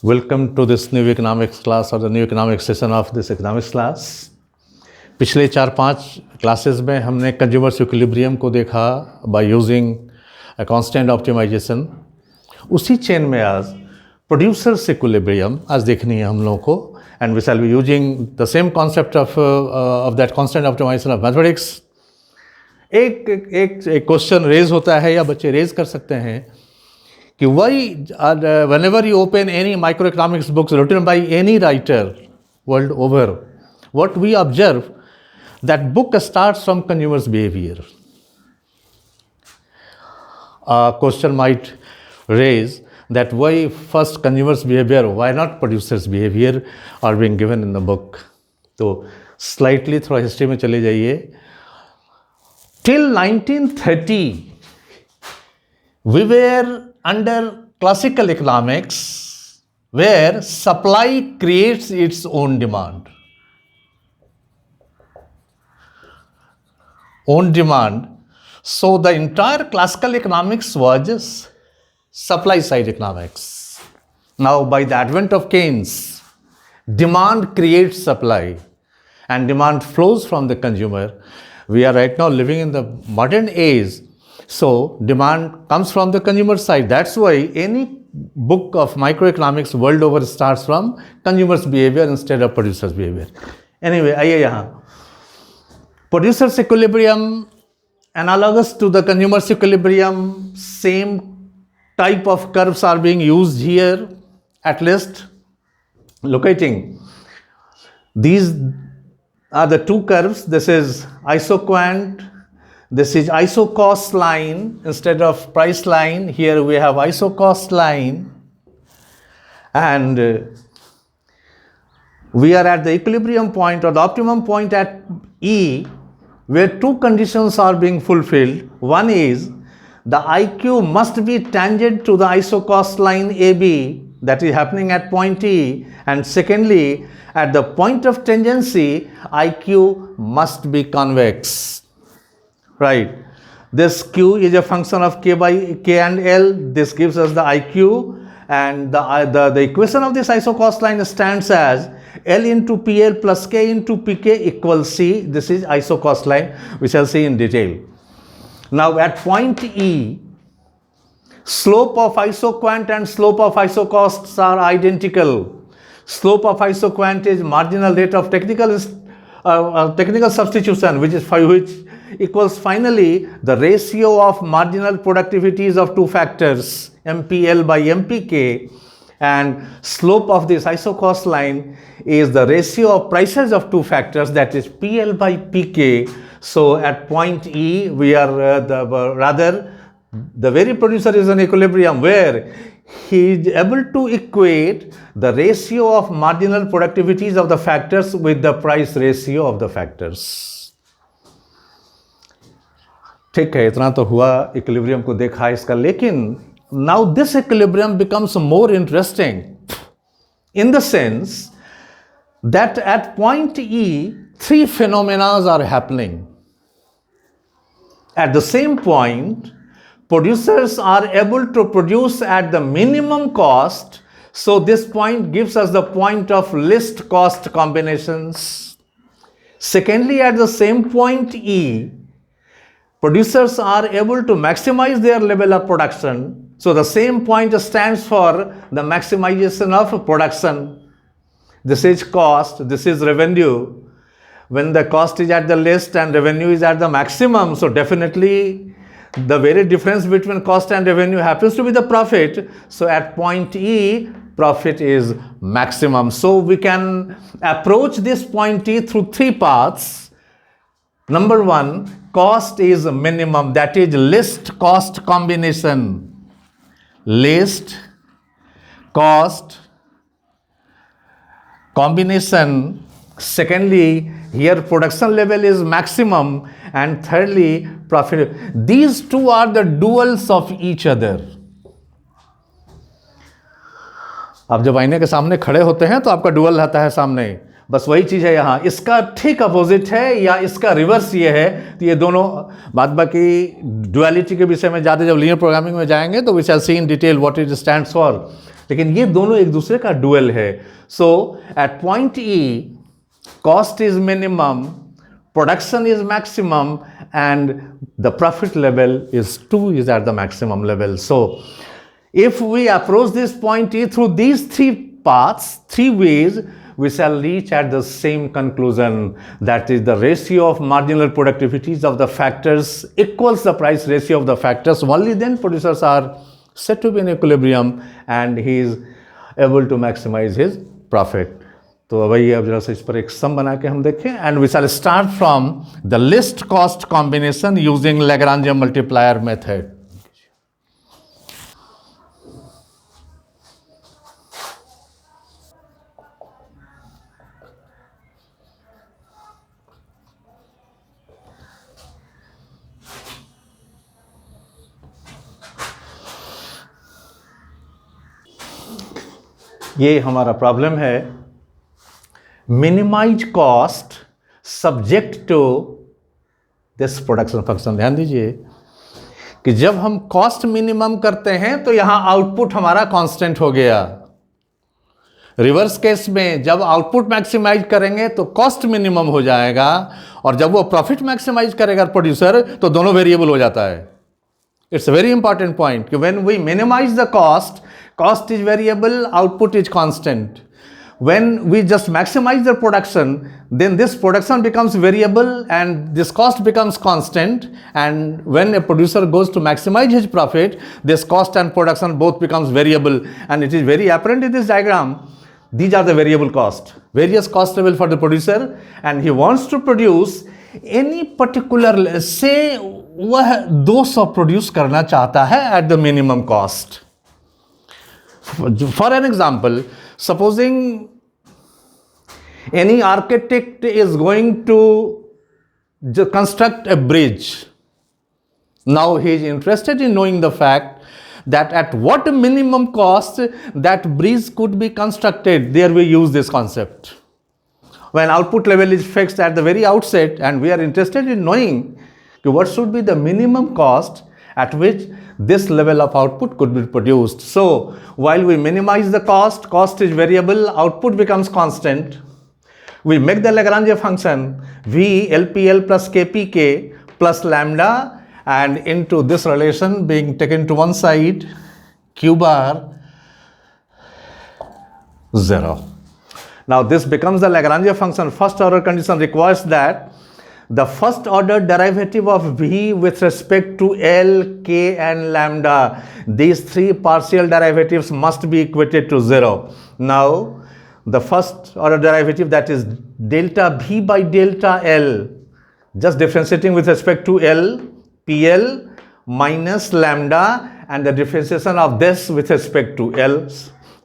Welcome to this new economics class or the new economics session of this economics class. पिछले 4-5 classes में हमने consumers equilibrium को देखा by using a constant optimization. उसी chain में आज प्रोड्यूसर्स इक्विलिब्रियम आज देखनी है हम लोगों को, and we shall be using the same concept of that constant optimization of mathematics. एक क्वेश्चन रेज होता है या बच्चे रेज कर सकते हैं कि why whenever you open any microeconomics books written by any writer world over, what we observe that book starts from consumers behavior. A question might raise that why first consumers behavior, why not producers behavior are being given in the book. तो slightly थोड़ा history में चले जाइए. Till 1930 we were under classical economics where supply creates its own demand. So the entire classical economics was supply side economics. Now by the advent of Keynes, demand creates supply and demand flows from the consumer. We are right now living in the modern age. So demand comes from the consumer side. That's why any book of microeconomics world over starts from consumers behavior instead of producers behavior. Anyway, आइए यहाँ producers equilibrium analogous to the consumers equilibrium, same type of curves are being used here, at least locating. These are the two curves. This is isoquant. This is isocost line instead of price line. Here we have isocost line, and we are at the equilibrium point or the optimum point at E, where two conditions are being fulfilled. One is the IQ must be tangent to the isocost line AB, that is happening at point E, and secondly, at the point of tangency, IQ must be convex. Right. This Q is a function of K by K and L. This gives us the IQ, and the equation of this isocost line stands as L into PL plus K into PK equals C. This is isocost line. We shall see in detail. Now at point E, slope of isoquant and slope of isocosts are identical. Slope of isoquant is marginal rate of technical substitution, which equals finally the ratio of marginal productivities of two factors, MPL by MPK, and slope of this isocost line is the ratio of prices of two factors, that is PL by PK. So at point E, we are the very producer is in equilibrium where he is able to equate the ratio of marginal productivities of the factors with the price ratio of the factors. ठीक है, इतना तो हुआ, equilibrium को देखा इसका. लेकिन now this equilibrium becomes more interesting in the sense that at point E three phenomena are happening. At the same point, producers are able to produce at the minimum cost. So this point gives us the point of least cost combinations. Secondly, at the same point E, producers are able to maximize their level of production. So the same point stands for the maximization of production. This is cost, this is revenue. When the cost is at the least and revenue is at the maximum, so definitely the very difference between cost and revenue happens to be the profit. So at point E, profit is maximum. So we can approach this point E through three paths. Number one, cost is minimum, that is least cost combination. Least cost combination. Secondly, here production level is maximum, and thirdly profit. These two are the duals of each other. आप जब आईने के सामने खड़े होते हैं तो आपका डुअल रहता है सामने. बस वही चीज़ है यहाँ. इसका ठीक अपोजिट है या इसका रिवर्स ये है. तो ये दोनों बात बाकी डुअलिटी के विषय में ज़्यादा जब लीनियर प्रोग्रामिंग में जाएंगे तो we shall see in detail what it stands for. लेकिन ये दोनों एक दूसरे का डुअल है. So at point E cost is minimum, production is maximum, and the profit level is 2 is at the maximum level. So if we approach this point E through these three paths, three ways, we shall reach at the same conclusion, that is the ratio of marginal productivities of the factors equals the price ratio of the factors. Only then producers are said to be in equilibrium and he is able to maximize his profit. तो वही अब जरा सा इस पर एक सम बना के हम देखें. And we shall start from the least cost combination using Lagrange multiplier method. ये हमारा प्रॉब्लम है. Minimise cost subject to this production function. ध्यान दीजिए कि जब हम कॉस्ट मिनिमम करते हैं तो यहां आउटपुट हमारा कांस्टेंट हो गया. रिवर्स केस में जब आउटपुट मैक्सिमाइज करेंगे तो कॉस्ट मिनिमम हो जाएगा, और जब वो प्रॉफिट मैक्सिमाइज करेगा प्रोड्यूसर तो दोनों वेरिएबल हो जाता है. It's a very important point कि when we minimise the cost is variable, output is constant. When we just maximize the production, then this production becomes variable and this cost becomes constant. And when a producer goes to maximize his profit, this cost and production both becomes variable. And it is very apparent in this diagram. These are the variable cost, various cost level for the producer, and he wants to produce any particular, say वह 200 produce करना चाहता है at the minimum cost. For an example, supposing any architect is going to construct a bridge. Now he is interested in knowing the fact that at what minimum cost that bridge could be constructed. There we use this concept. When output level is fixed at the very outset and we are interested in knowing what should be the minimum cost at which this level of output could be produced. So while we minimize the cost is variable, output becomes constant. We make the Lagrange function V LPL plus KPK plus lambda, and into this relation being taken to one side, Q bar 0. Now this becomes the Lagrange function. First order condition requires that the first order derivative of V with respect to L, K and lambda, these three partial derivatives must be equated to 0. Now the first order derivative, that is delta V by delta L, just differentiating with respect to L, PL minus lambda, and the differentiation of this with respect to L.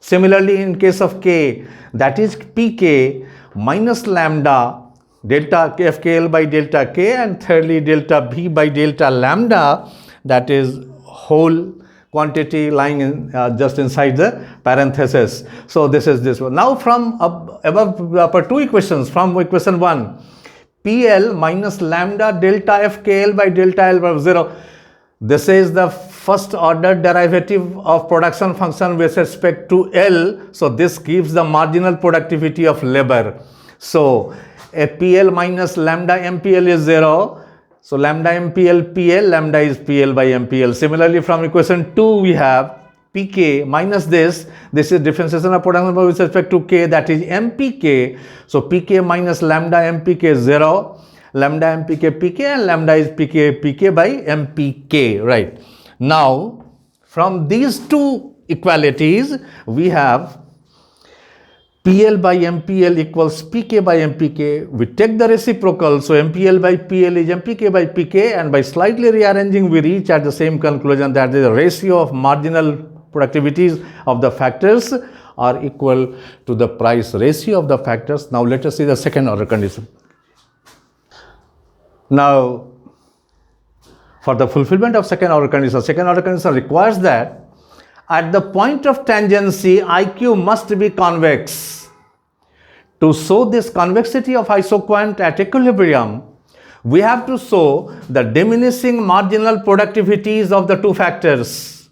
Similarly in case of K, that is PK minus lambda, delta FKL by delta K, and thirdly delta V by delta lambda, that is whole quantity lying in just inside the parenthesis. So this is this one. Now from above upper two equations, from equation 1, PL minus lambda delta FKL by delta L by 0. This is the first order derivative of production function with respect to L. So this gives the marginal productivity of labor. So a PL minus lambda MPL is 0. So lambda MPL PL, lambda is PL by MPL. Similarly from equation 2 we have PK minus this is differentiation of production with respect to K, that is MPK. So PK minus lambda MPK is 0, lambda MPK PK, and lambda is PK by MPK, right? Now from these two equalities we have PL by MPL equals PK by MPK. We take the reciprocal, so MPL by PL is MPK by PK, and by slightly rearranging we reach at the same conclusion, that the ratio of marginal productivities of the factors are equal to the price ratio of the factors. Now let us see the second order condition. Now for the fulfillment of second order condition requires that at the point of tangency IQ must be convex. To show this convexity of isoquant at equilibrium, we have to show the diminishing marginal productivities of the two factors.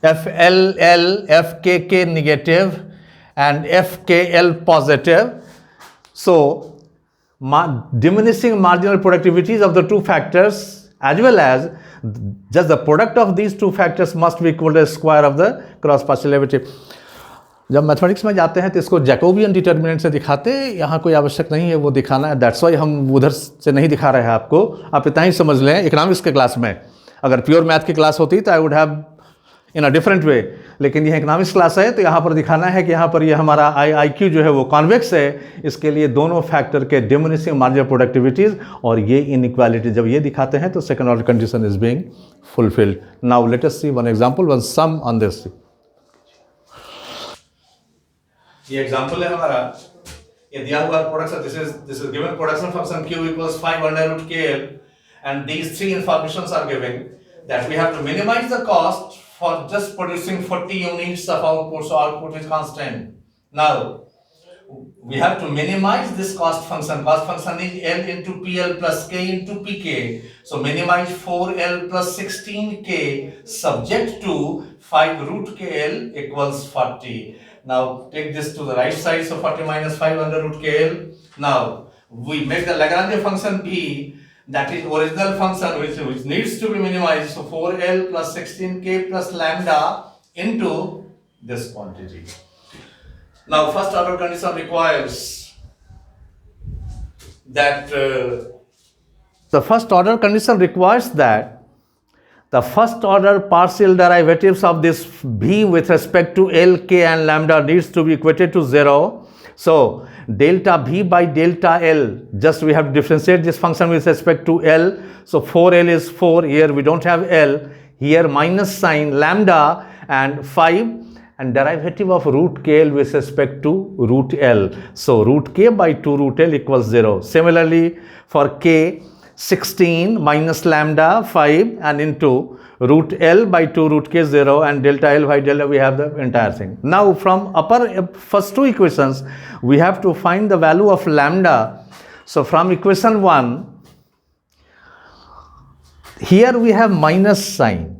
FLL, FKK negative and FKL positive. So diminishing marginal productivities of the two factors as well as just the product of these two factors must be equal to the square of the cross partial derivative. जब mathematics में जाते हैं तो इसको Jacobian determinant से दिखाते हैं, यहाँ कोई आवश्यक नहीं है वो दिखाना है, दैट्स वाई हम उधर से नहीं दिखा रहे हैं आपको, आप इतना ही समझ लें। इकोनॉमिक्स के क्लास में अगर प्योर मैथ की क्लास होती तो I would have in a different way, लेकिन यह इकोनॉमिक्स क्लास है तो यहाँ पर दिखाना है कि यहाँ पर ये हमारा IQ जो है वो कॉन्वेक्स है, इसके लिए दोनों फैक्टर के डिमिनिशिंग मार्जिनल प्रोडक्टिविटीज और ये इनइक्वालिटी जब ये दिखाते हैं तो second order condition is being fulfilled. Now let us see one example, one sum on this. ये एग्जांपल है हमारा, ये दिया हुआ production, this is given production function q equals 5 under root kl and these three informations are given that we have to minimize the cost for just producing 40 units of output, so output is constant. Now we have to minimize this cost function. Cost function is L into PL plus K into PK. So minimize 4L plus 16K subject to 5 root KL equals 40. Now take this to the right side, so 40 minus 5 under root KL. Now we make the Lagrange function B, that is original function which needs to be minimized, so 4L plus 16K plus lambda into this quantity. Now first order condition requires that the first order condition requires that the first order partial derivatives of this B with respect to L, K and lambda needs to be equated to 0. So delta V by delta L, just we have to differentiate this function with respect to L. So 4L is 4, here we don't have L, here minus sign lambda and 5 and derivative of root KL with respect to root L. So root K by 2 root L equals 0. Similarly for K, 16 minus lambda 5 and into root L by 2 root K 0 and delta L by delta, we have the entire thing. Now from upper first two equations we have to find the value of lambda. So from equation 1, here we have minus sign.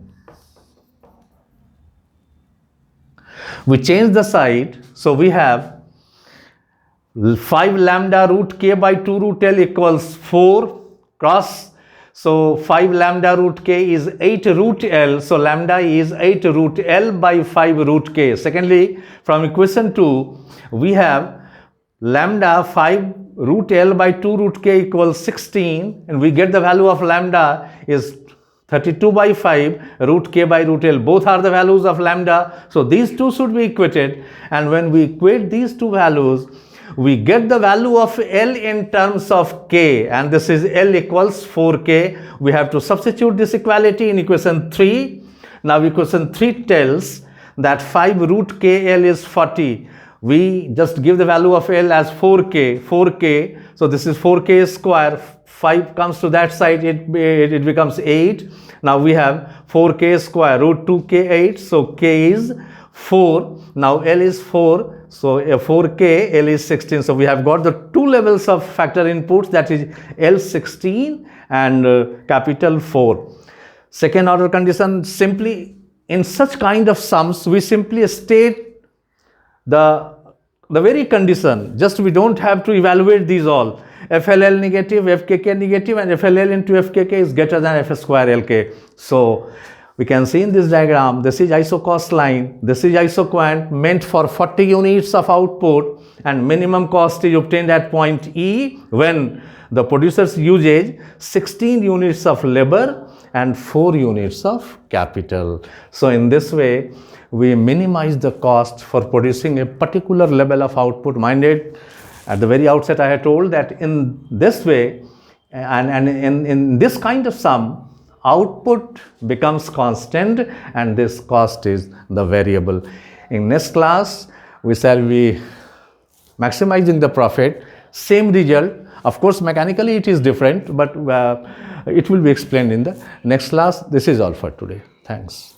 We change the side, so we have 5 lambda root K by 2 root L equals 4 cross, so 5 lambda root K is 8 root L, so lambda is 8 root L by 5 root K. Secondly, from equation 2 we have lambda 5 root L by 2 root K equals 16 and we get the value of lambda is 32 by 5 root K by root L. Both are the values of lambda, so these two should be equated, and when we equate these two values we get the value of L in terms of K, and this is L equals 4K. We have to substitute this equality in equation 3. Now equation 3 tells that 5 root KL is 40. We just give the value of L as 4K, so this is 4K square, 5 comes to that side, it becomes 8. Now we have 4K square root 2K 8, so K is 4. Now L is 4. So 4K, L is 16. So we have got the two levels of factor inputs, that is L16 and capital 4. Second order condition, simply in such kind of sums we simply state the very condition, just we don't have to evaluate these all. FLL negative, FKK negative and FLL into FKK is greater than F square LK. So we can see in this diagram, this is isocost line, this is isoquant meant for 40 units of output, and minimum cost is obtained at point E when the producers uses 16 units of labor and 4 units of capital. So in this way we minimize the cost for producing a particular level of output. Minded, at the very outset I had told that in this way and in this kind of sum, output becomes constant and this cost is the variable. In next class we shall be maximizing the profit, same result. Of course mechanically it is different, but it will be explained in the next class. This is all for today. Thanks.